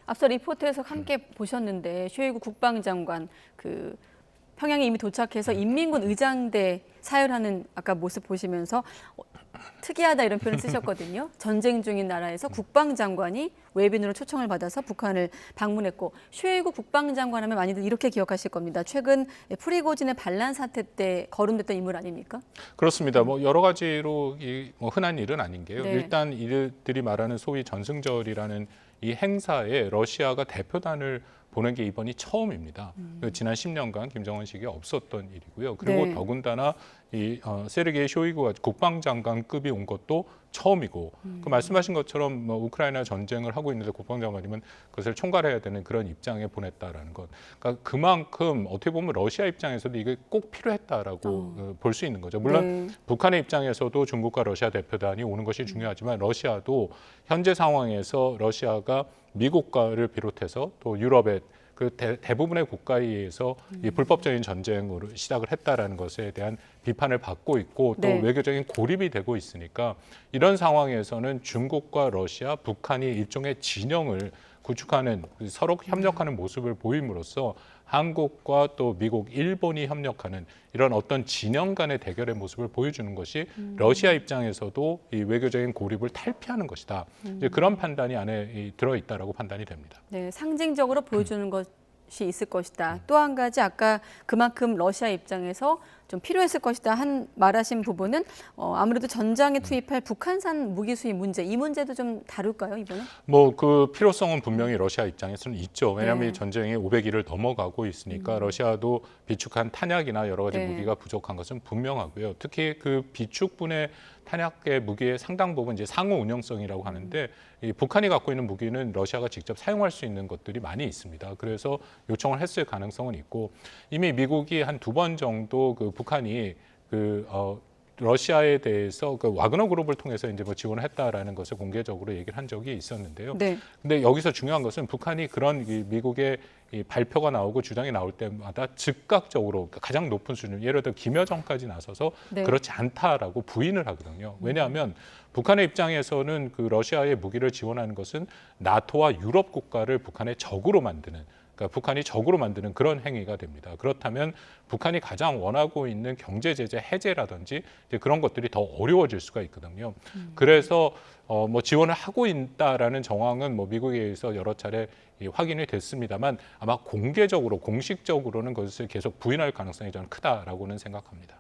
앞서 리포트에서 함께 보셨는데 쇼이구 국방장관 평양에 이미 도착해서 인민군 의장대 사열하는 아까 모습 보시면서 특이하다 이런 표현을 쓰셨거든요. 전쟁 중인 나라에서 국방장관이 외빈으로 초청을 받아서 북한을 방문했고 쇼이구 국방장관 하면 많이들 이렇게 기억하실 겁니다. 최근 프리고진의 반란 사태 때 거론됐던 인물 아닙니까? 그렇습니다. 뭐 여러 가지로 뭐 흔한 일은 아닌 게요. 네. 일단 이들이 말하는 소위 전승절이라는 이 행사에 러시아가 대표단을 보낸 게 이번이 처음입니다. 지난 10년간 김정은식이 없었던 일이고요. 그리고 네. 더군다나 세르게이 쇼이구가 국방장관급이 온 것도 처음이고 그 말씀하신 것처럼 뭐 우크라이나 전쟁을 하고 있는데 국방장관이면 그것을 총괄해야 되는 그런 입장에 보냈다라는 것. 그러니까 그만큼 어떻게 보면 러시아 입장에서도 이게 꼭 필요했다라고 볼 수 있는 거죠. 물론 네. 북한의 입장에서도 중국과 러시아 대표단이 오는 것이 중요하지만 러시아도 현재 상황에서 러시아가 미국과를 비롯해서 또 유럽의 그 대부분의 국가에 의해서 이 불법적인 전쟁으로 시작을 했다라는 것에 대한 비판을 받고 있고 또 네. 외교적인 고립이 되고 있으니까 이런 상황에서는 중국과 러시아, 북한이 일종의 진영을 구축하는 서로 협력하는 모습을 보임으로써 한국과 또 미국, 일본이 협력하는 이런 어떤 진영 간의 대결의 모습을 보여주는 것이 러시아 입장에서도 이 외교적인 고립을 탈피하는 것이다. 이제 그런 판단이 안에 들어있다라고 판단이 됩니다. 네, 상징적으로 보여주는 것이 있을 것이다. 또 한 가지 아까 그만큼 러시아 입장에서 좀 필요했을 것이다 말하신 부분은 아무래도 전장에 투입할 북한산 무기 수입 문제, 이 문제도 좀 다룰까요, 이번에? 뭐 그 필요성은 분명히 러시아 입장에서는 있죠. 왜냐하면 네. 이 전쟁이 500일을 넘어가고 있으니까 러시아도 비축한 탄약이나 여러 가지 네. 무기가 부족한 것은 분명하고요. 특히 그 비축분의 탄약의 무기의 상당 부분 이제 상호 운영성이라고 하는데 이 북한이 갖고 있는 무기는 러시아가 직접 사용할 수 있는 것들이 많이 있습니다. 그래서 요청을 했을 가능성은 있고 이미 미국이 한 2번 정도 그 북한이 러시아에 대해서 그 와그너 그룹을 통해서 이제 뭐 지원을 했다라는 것을 공개적으로 얘기를 한 적이 있었는데요. 네. 근데 여기서 중요한 것은 북한이 그런 미국의 이 발표가 나오고 주장이 나올 때마다 즉각적으로 가장 높은 수준, 예를 들어 김여정까지 나서서 네. 그렇지 않다라고 부인을 하거든요. 왜냐하면 북한의 입장에서는 그 러시아의 무기를 지원하는 것은 나토와 유럽 국가를 북한의 적으로 만드는, 그러니까 북한이 적으로 만드는 그런 행위가 됩니다. 그렇다면 북한이 가장 원하고 있는 경제 제재 해제라든지 이제 그런 것들이 더 어려워질 수가 있거든요. 그래서 뭐 지원을 하고 있다라는 정황은 뭐 미국에 의해서 여러 차례 확인이 됐습니다만 아마 공개적으로 공식적으로는 그것을 계속 부인할 가능성이 저는 크다라고는 생각합니다.